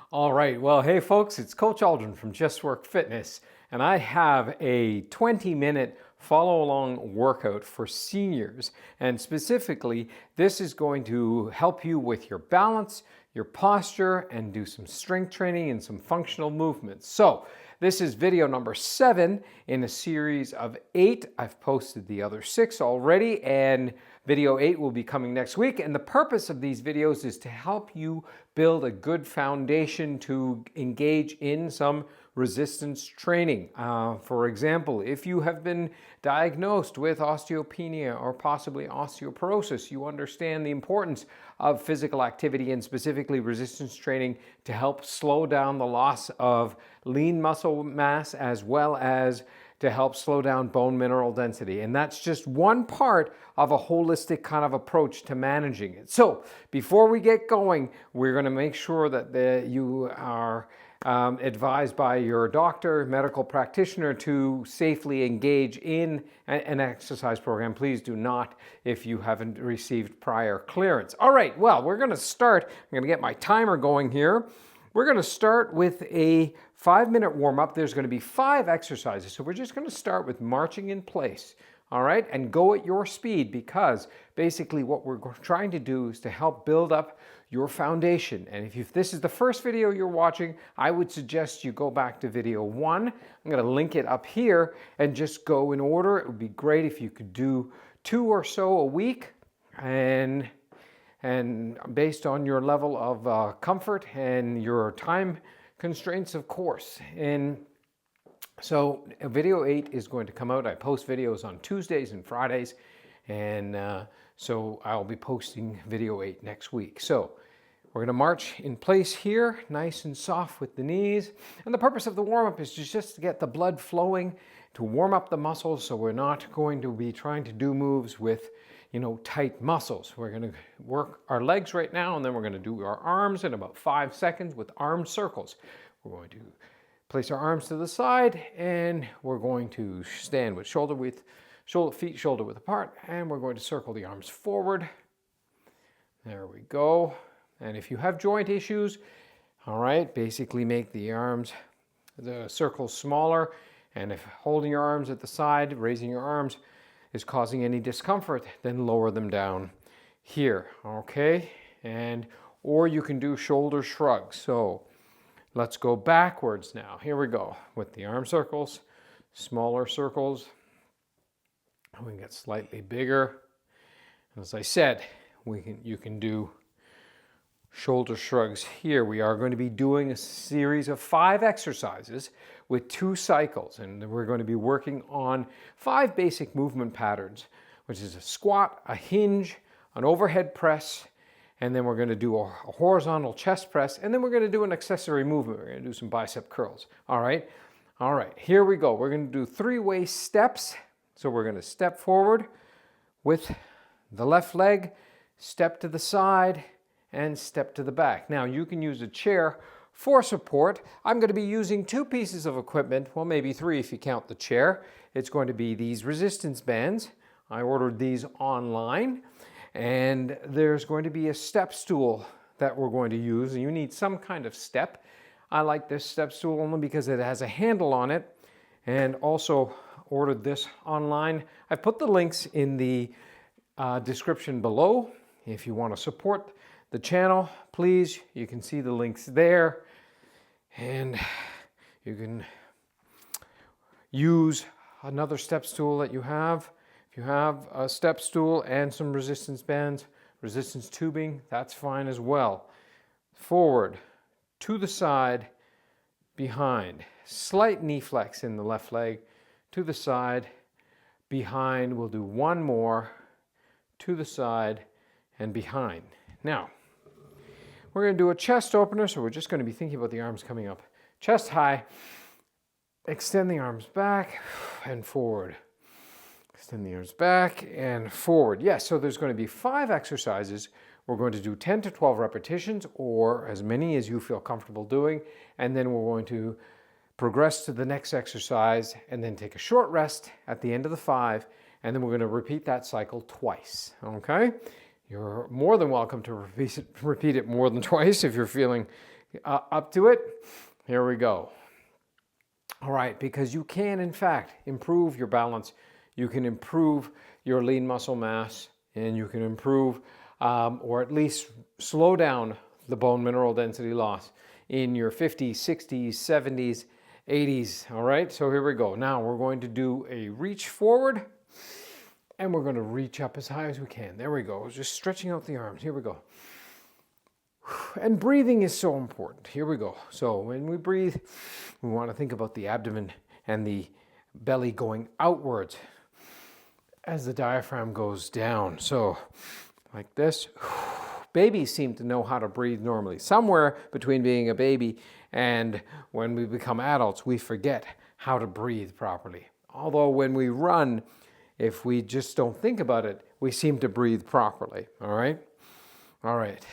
All right, well, hey folks, it's Coach Aldrin from Just Work Fitness, and I have a 20-minute follow-along workout for seniors. And specifically, this is going to help you with your balance, your posture, and do some strength training and some functional movements. So, this is video number 7 in a series of 8. I've posted the other 6 already, and video 8 will be coming next week. And the purpose of these videos is to help you build a good foundation to engage in some resistance training. For example, if you have been diagnosed with osteopenia or possibly osteoporosis, you understand the importance of physical activity and specifically resistance training to help slow down the loss of lean muscle mass as well as to help slow down bone mineral density. And that's just one part of a holistic kind of approach to managing it. So before we get going, we're going to make sure that you are advised by your doctor, medical practitioner to safely engage in an exercise program. Please do not if you haven't received prior clearance. All right, well, we're going to start. I'm going to get my timer going here. We're going to start with a 5-minute warm-up. There's going to be 5 exercises. So we're just going to start with marching in place, all right? And go at your speed, because basically what we're trying to do is to help build up your foundation. And if this is the first video you're watching, I would suggest you go back to video 1. I'm going to link it up here and just go in order. It would be great if you could do 2 or so a week, and based on your level of comfort and your time constraints, of course. And so video 8 is going to come out. I post videos on Tuesdays and Fridays, and so I'll be posting video 8 next week. So we're going to march in place here, nice and soft with the knees. And the purpose of the warm-up is just to get the blood flowing, to warm up the muscles, so we're not going to be trying to do moves with tight muscles. We're going to work our legs right now, and then we're going to do our arms in about 5 seconds with arm circles. We're going to place our arms to the side, and we're going to stand with feet shoulder width apart, and we're going to circle the arms forward. There we go. And if you have joint issues, all right, basically make the circles smaller, and if holding your arms at the side, raising your arms is causing any discomfort, then lower them down here, okay? Or you can do shoulder shrugs. So let's go backwards now. Here we go with the arm circles, smaller circles. We can get slightly bigger. And as I said, you can do shoulder shrugs here. We are going to be doing a series of 5 exercises with 2 cycles, and we're going to be working on 5 basic movement patterns, which is a squat, a hinge, an overhead press, and then we're going to do a horizontal chest press, and then we're going to do an accessory movement. We're going to do some bicep curls. All right, here we go. We're going to do 3-way steps. So we're going to step forward with the left leg, step to the side, and step to the back. Now you can use a chair for support. I'm going to be using 2 pieces of equipment, well maybe 3 if you count the chair. It's going to be these resistance bands. I ordered these online, and there's going to be a step stool that we're going to use. You need some kind of step. I like this step stool only because it has a handle on it, and also ordered this online. I put the links in the description below. If you want to support the channel, please, you can see the links there, and you can use another step stool that you have. If you have a step stool and some resistance bands, resistance tubing, that's fine as well. Forward, to the side, behind. Slight knee flex in the left leg, to the side, behind. We'll do 1 more, to the side and behind. Now, we're going to do a chest opener, so we're just going to be thinking about the arms coming up chest high. Extend the arms back and forward. Extend the arms back and forward. Yes, so there's going to be 5 exercises. We're going to do 10 to 12 repetitions, or as many as you feel comfortable doing, and then we're going to progress to the next exercise and then take a short rest at the end of the 5, and then we're going to repeat that cycle twice, okay? You're more than welcome to repeat it more than twice if you're feeling Up to it. Here we go. All right, because you can, in fact, improve your balance. You can improve your lean muscle mass, and you can improve or at least slow down the bone mineral density loss in your 50s, 60s, 70s, 80s. All right, so here we go. Now we're going to do a reach forward, and we're going to reach up as high as we can. There we go. Just stretching out the arms. Here we go. And breathing is so important. Here we go. So when we breathe, we want to think about the abdomen and the belly going outwards as the diaphragm goes down. So like this. Babies seem to know how to breathe normally. Somewhere between being a baby and when we become adults, we forget how to breathe properly. Although when we run, if we just don't think about it, we seem to breathe properly. All right? All right.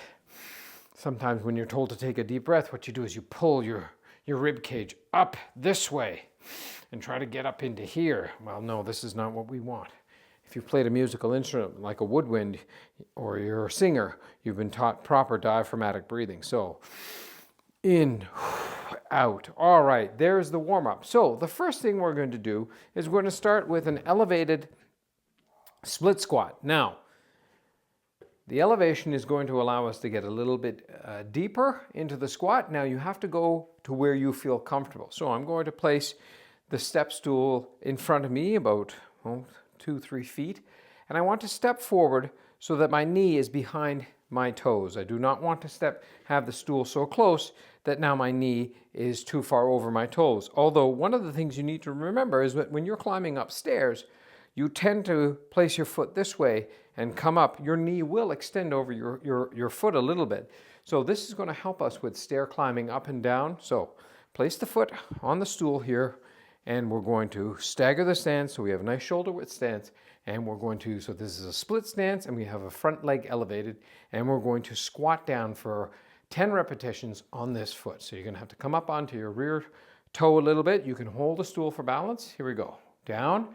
Sometimes when you're told to take a deep breath, what you do is you pull your rib cage up this way and try to get up into here. Well, no, this is not what we want. If you've played a musical instrument like a woodwind or you're a singer, you've been taught proper diaphragmatic breathing. So in, out. All right, there's the warm-up. So the first thing we're going to do is we're going to start with an elevated split squat. Now, the elevation is going to allow us to get a little bit deeper into the squat. Now you have to go to where you feel comfortable. So I'm going to place the step stool in front of me about 2-3 feet. And I want to step forward so that my knee is behind my toes. I do not want to have the stool so close that now my knee is too far over my toes. Although one of the things you need to remember is that when you're climbing upstairs, you tend to place your foot this way and come up. Your knee will extend over your foot a little bit. So this is going to help us with stair climbing up and down. So place the foot on the stool here, and we're going to stagger the stance so we have a nice shoulder width stance. And we're going to, so this is a split stance, and we have a front leg elevated, and we're going to squat down for 10 repetitions on this foot. So you're going to have to come up onto your rear toe a little bit. You can hold the stool for balance. Here we go. Down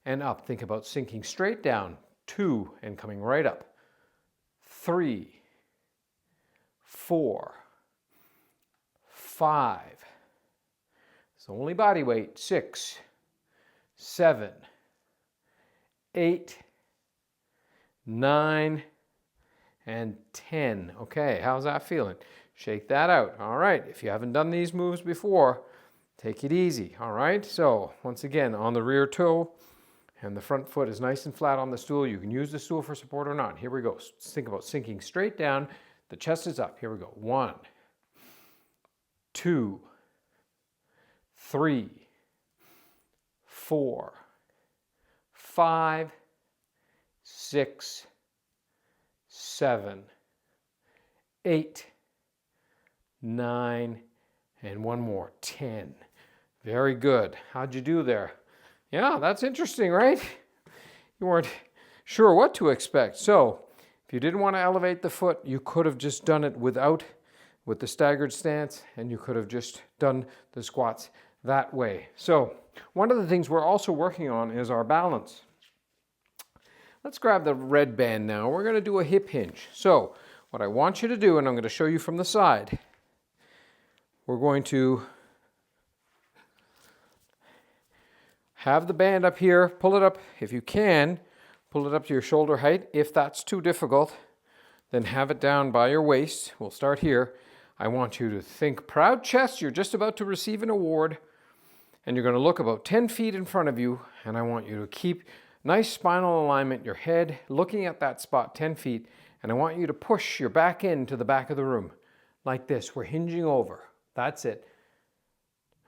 and up. Think about sinking straight down. 2 and coming right up. 3, 4, 5. It's only body weight. 6, 7, 8, 9, and 10. Okay, how's that feeling? Shake that out. All right, if you haven't done these moves before, take it easy. All right, so once again, on the rear toe, and the front foot is nice and flat on the stool. You can use the stool for support or not. Here we go. Think about sinking straight down. The chest is up. Here we go. 1, 2, 3, 4, 5, 6, 7, 8, 9, and one more, 10. Very good. How'd you do there? Yeah, that's interesting, right? You weren't sure what to expect. So if you didn't want to elevate the foot, you could have just done it with the staggered stance, and you could have just done the squats that way. So one of the things we're also working on is our balance. Let's grab the red band now. We're going to do a hip hinge. So what I want you to do, and I'm going to show you from the side, we're going to have the band up here, pull it up if you can, pull it up to your shoulder height. If that's too difficult, then have it down by your waist. We'll start here. I want you to think proud chest. You're just about to receive an award, and you're going to look about 10 feet in front of you, and I want you to keep nice spinal alignment, your head looking at that spot 10 feet, and I want you to push your back end to the back of the room like this. We're hinging over. That's it.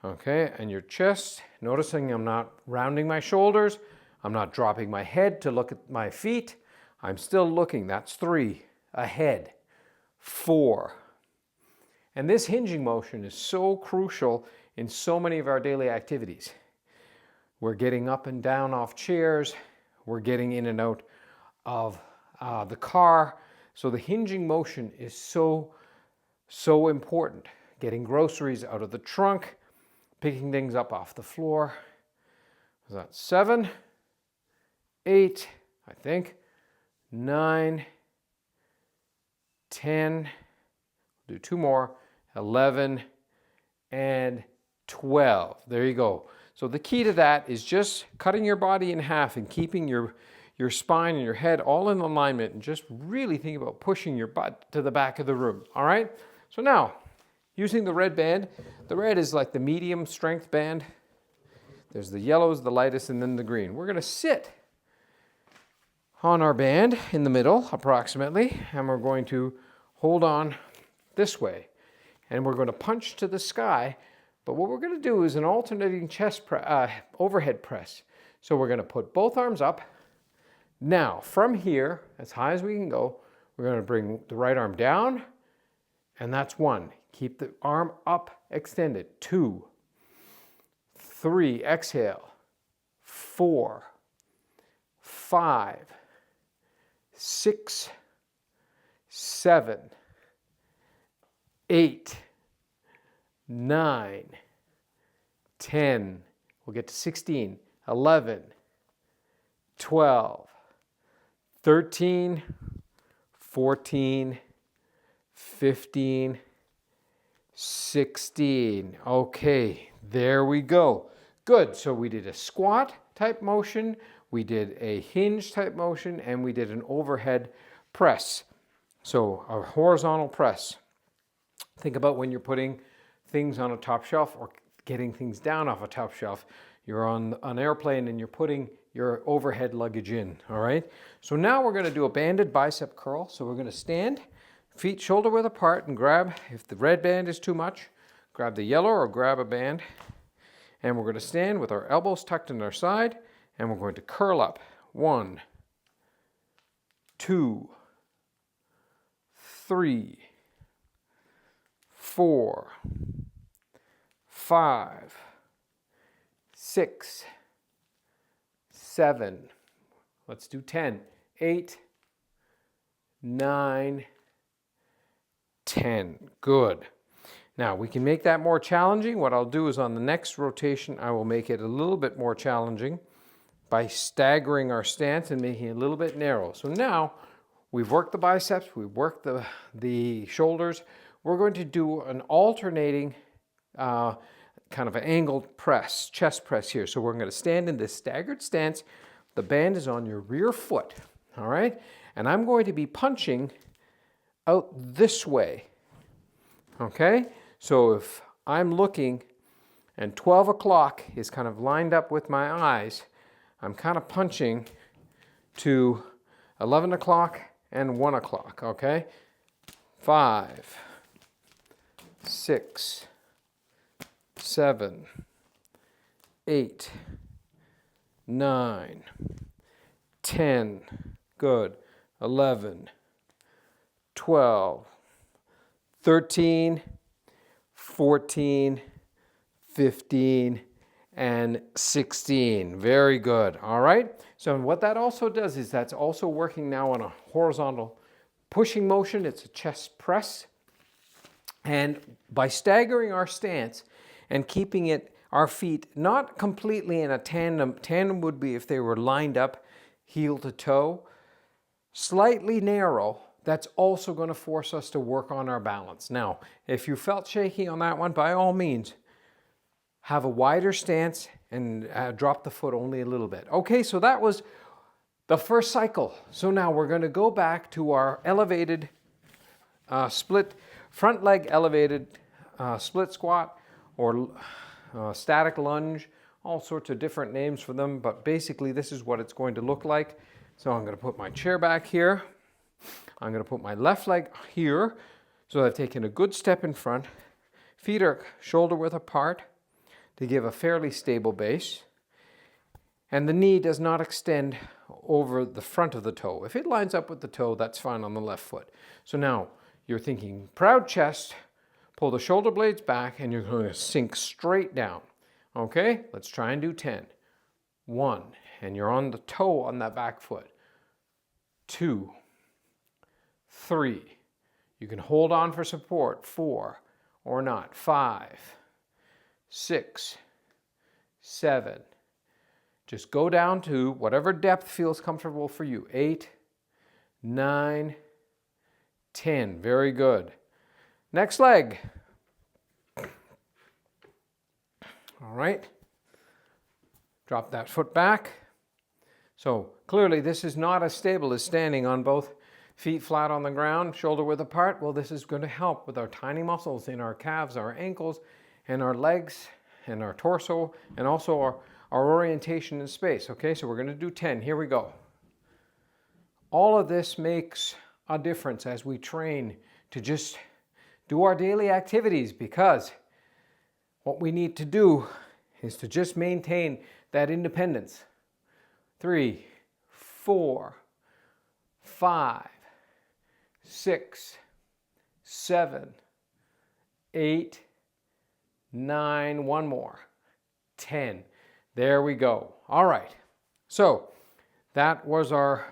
Okay, and your chest, noticing I'm not rounding my shoulders, I'm not dropping my head to look at my feet, I'm still looking. That's 3, ahead, 4. And this hinging motion is so crucial in so many of our daily activities. We're getting up and down off chairs, we're getting in and out of the car, so the hinging motion is so important. Getting groceries out of the trunk, picking things up off the floor. Was that 7, 8, I think, 9, 10, do 2 more, 11, and 12. There you go. So the key to that is just cutting your body in half and keeping your spine and your head all in alignment, and just really think about pushing your butt to the back of the room. All right? So now, using the red band, the red is like the medium strength band. There's the yellows, the lightest, and then the green. We're going to sit on our band in the middle, approximately, and we're going to hold on this way. And we're going to punch to the sky, but what we're going to do is an alternating overhead press. So we're going to put both arms up. Now, from here, as high as we can go, we're going to bring the right arm down, and that's 1. Keep the arm up, extended. 2, 3, exhale. 4, 5, 6, 7, 8, 9, 10, we'll get to 16, 11, 12, 13, 14, 15, 16. Okay, there we go. Good, so we did a squat type motion, we did a hinge type motion, and we did an overhead press. So a horizontal press. Think about when you're putting things on a top shelf or getting things down off a top shelf. You're on an airplane and you're putting your overhead luggage in, all right? So now we're going to do a banded bicep curl. So we're going to stand, feet shoulder width apart, and grab, if the red band is too much, grab the yellow or grab a band. And we're going to stand with our elbows tucked in our side, and we're going to curl up. 1, 2, 3, 4, 5, 6, 7, let's do 10, 8, 9, 10. Good. Now we can make that more challenging. What I'll do is on the next rotation, I will make it a little bit more challenging by staggering our stance and making it a little bit narrow. So now we've worked the biceps, we've worked the shoulders. We're going to do an alternating kind of an angled press, chest press here. So we're going to stand in this staggered stance. The band is on your rear foot, all right? And I'm going to be punching out this way, okay? So if I'm looking and 12 o'clock is kind of lined up with my eyes, I'm kind of punching to 11 o'clock and 1 o'clock, okay? 5, 6, 7, 8, 9, 10, good, 11, 12, 13, 14, 15, and 16. Very good. All right. So what that also does is that's also working now on a horizontal pushing motion. It's a chest press. And by staggering our stance and keeping our feet not completely in a tandem would be if they were lined up heel to toe, slightly narrow, that's also going to force us to work on our balance. Now, if you felt shaky on that one, by all means, have a wider stance and drop the foot only a little bit. Okay, so that was the first cycle. So now we're going to go back to our elevated front leg elevated split squat or static lunge, all sorts of different names for them, but basically this is what it's going to look like. So I'm going to put my chair back here. I'm going to put my left leg here. So I've taken a good step in front. Feet are shoulder width apart to give a fairly stable base. And the knee does not extend over the front of the toe. If it lines up with the toe, that's fine on the left foot. So now you're thinking proud chest, pull the shoulder blades back, and you're going to sink straight down. Okay, let's try and do 10. 1, and you're on the toe on that back foot. 2, 3, you can hold on for support. 4, or not. 5, 6, 7, just go down to whatever depth feels comfortable for you. 8, 9, 10, very good. Next leg, right? Drop that foot back. So clearly this is not as stable as standing on both feet flat on the ground, shoulder width apart. Well, this is going to help with our tiny muscles in our calves, our ankles, and our legs, and our torso, and also our orientation in space. Okay, so we're going to do 10. Here we go. All of this makes a difference as we train to just do our daily activities, because what we need to do is to just maintain that independence. 3, 4, 5, 6, 7, 8, 9, one more, 10. There we go. All right. So that was our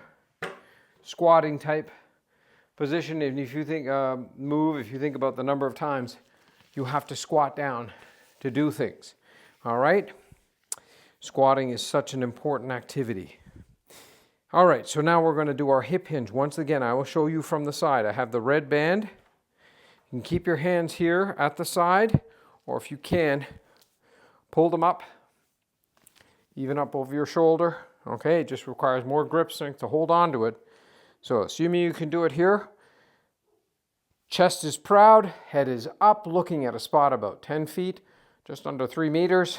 squatting type position. And if you think if you think about the number of times you have to squat down to do things. All right. Squatting is such an important activity. All right, so now we're going to do our hip hinge. Once again, I will show you from the side. I have the red band. You can keep your hands here at the side, or if you can, pull them up, even up over your shoulder. Okay, it just requires more grip strength to hold on to it. So assuming you can do it here, chest is proud, head is up, looking at a spot about 10 feet, just under 3 meters.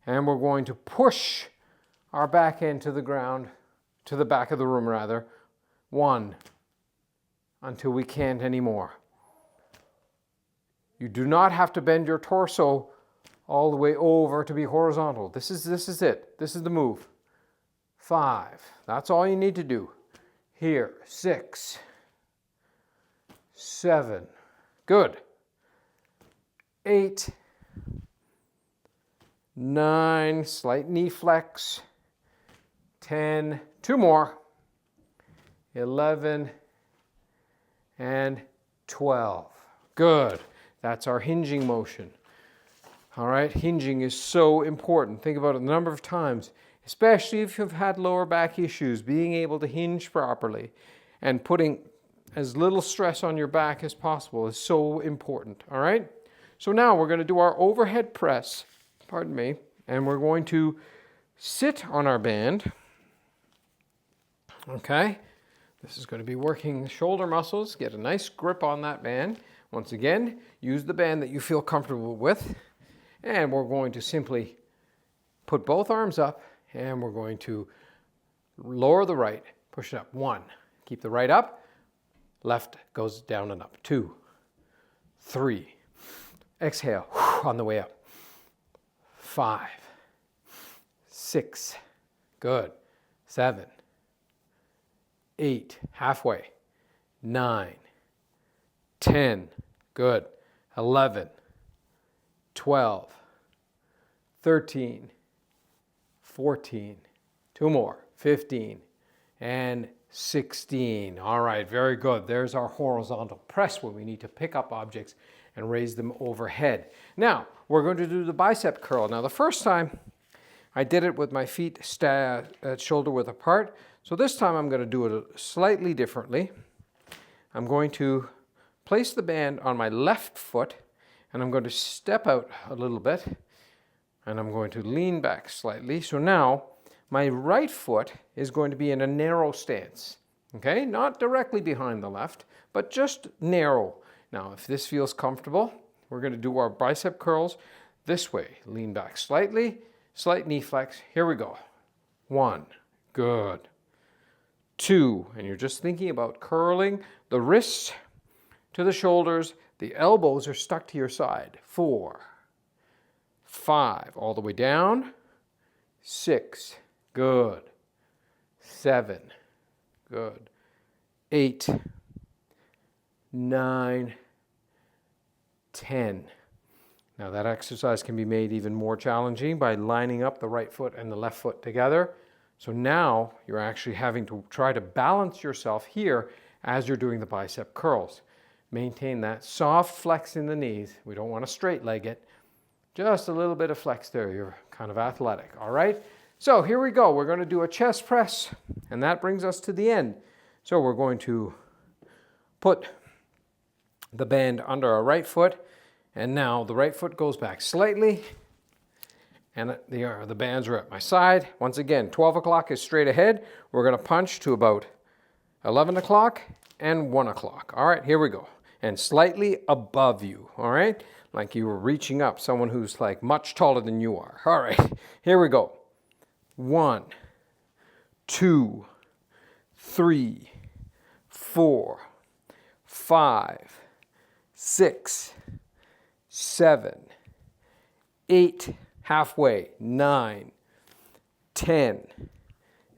And we're going to push our back end to the ground, to the back of the room rather. 1, until we can't anymore. You do not have to bend your torso all the way over to be horizontal. This is it. This is the move. 5, that's all you need to do. Here, 6, 7, good. 8, 9, slight knee flex. 10, 2 more. 11 and 12. Good. That's our hinging motion. All right, hinging is so important. Think about it, the number of times, especially if you've had lower back issues, being able to hinge properly and putting as little stress on your back as possible is so important. All right, so now we're going to do our overhead press. Pardon me, and we're going to sit on our band. Okay, this is going to be working the shoulder muscles. Get a nice grip on that band. Once again, use the band that you feel comfortable with, and we're going to simply put both arms up, and we're going to lower the right, push it up. 1, keep the right up, left goes down and up. 2, 3, exhale on the way up. 5, 6, good. 7, 8, halfway. 9, 10, good. 11, 12, 13, 14, 2 more, 15, and 16. All right, very good. There's our horizontal press when we need to pick up objects and raise them overhead. Now, we're going to do the bicep curl. Now, the first time I did it with my feet shoulder width apart. So this time I'm going to do it slightly differently. I'm going to place the band on my left foot, and I'm going to step out a little bit, and I'm going to lean back slightly. So now my right foot is going to be in a narrow stance. Okay, not directly behind the left, but just narrow. Now, if this feels comfortable, we're going to do our bicep curls this way. Lean back slightly, slight knee flex. Here we go. 1, good. 2, and you're just thinking about curling the wrists to the shoulders. The elbows are stuck to your side. 4, 5, all the way down. 6, good. 7, good. 8, 9, 10. Now that exercise can be made even more challenging by lining up the right foot and the left foot together. So now you're actually having to try to balance yourself here as you're doing the bicep curls. Maintain that soft flex in the knees. We don't want to straight leg it. Just a little bit of flex there. You're kind of athletic, all right? So here we go. We're going to do a chest press, and that brings us to the end. So we're going to put the band under our right foot, and now the right foot goes back slightly, and the bands are at my side. Once again, 12 o'clock is straight ahead. We're going to punch to about 11 o'clock and 1 o'clock. All right, here we go. And slightly above you, all right? Like you were reaching up, someone who's like much taller than you are. All right, here we go. 1, 2, 3, 4, 5, 6, 7, 8, halfway, 9, 10,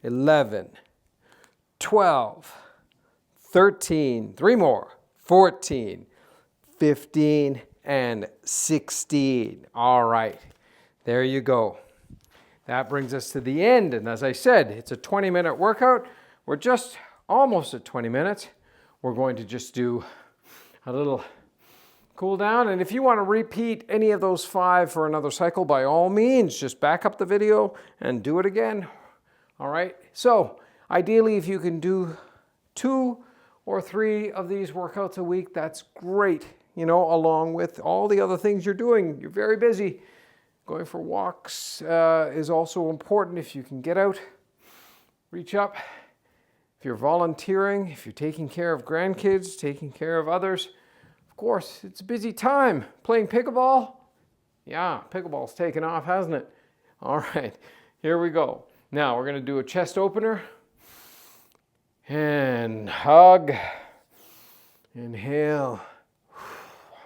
11, 12, 13, 3 more, 14, 15, and 16. All right, there you go. That brings us to the end. And as I said, it's a 20-minute workout. We're just almost at 20 minutes. We're going to just do a little cool down. And if you want to repeat any of those 5 for another cycle, by all means, just back up the video and do it again. All right. So ideally, if you can do 2 or 3 of these workouts a week, that's great. You know, along with all the other things you're doing. You're very busy. Going for walks is also important. If you can get out, reach up. If you're volunteering, if you're taking care of grandkids, taking care of others, of course, it's a busy time. Playing pickleball? Yeah, pickleball's taken off, hasn't it? All right, here we go. Now we're going to do a chest opener. And hug. Inhale.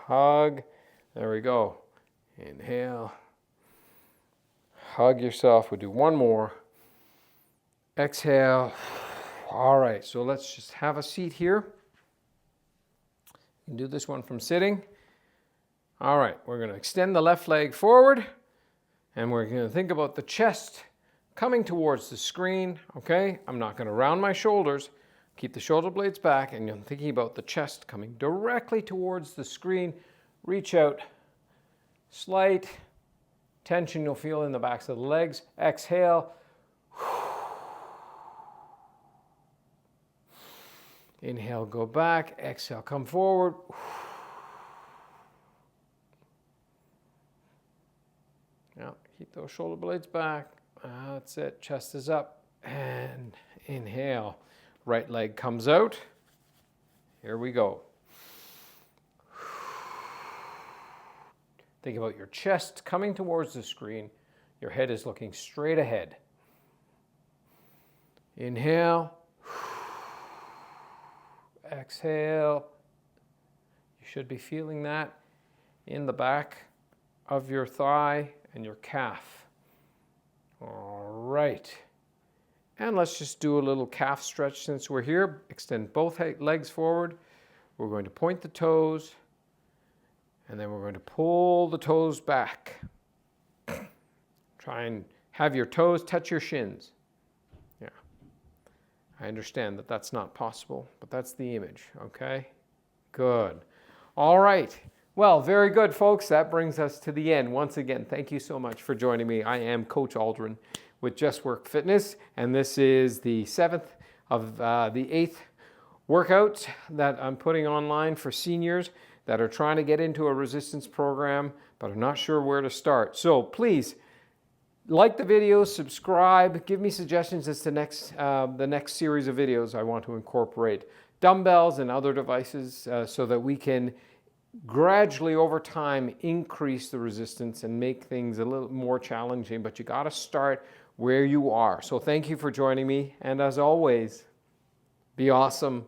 Hug. There we go. Inhale. Hug yourself. We'll do one more. Exhale. All right, so let's just have a seat here. You can do this one from sitting. All right, we're going to extend the left leg forward, and we're going to think about the chest coming towards the screen, okay? I'm not going to round my shoulders. Keep the shoulder blades back, and you're thinking about the chest coming directly towards the screen. Reach out. Slight tension you'll feel in the backs of the legs. Exhale. Inhale, go back. Exhale, come forward. Now, keep those shoulder blades back. That's it. Chest is up. And inhale. Right leg comes out. Here we go. Think about your chest coming towards the screen. Your head is looking straight ahead. Inhale. Exhale. You should be feeling that in the back of your thigh and your calf. All right. And let's just do a little calf stretch since we're here. Extend both legs forward. We're going to point the toes. And then we're going to pull the toes back. Try and have your toes touch your shins. Yeah. I understand that that's not possible, but that's the image, okay? Good. All right. Well, very good, folks. That brings us to the end. Once again, thank you so much for joining me. I am Coach Aldrin with Just Work Fitness, and this is the 7th of the 8th workouts that I'm putting online for seniors that are trying to get into a resistance program but are not sure where to start. So please like the video, subscribe, give me suggestions as to the next series of videos I want to incorporate. Dumbbells and other devices so that we can gradually over time increase the resistance and make things a little more challenging, but you got to start where you are. So thank you for joining me, and as always, be awesome.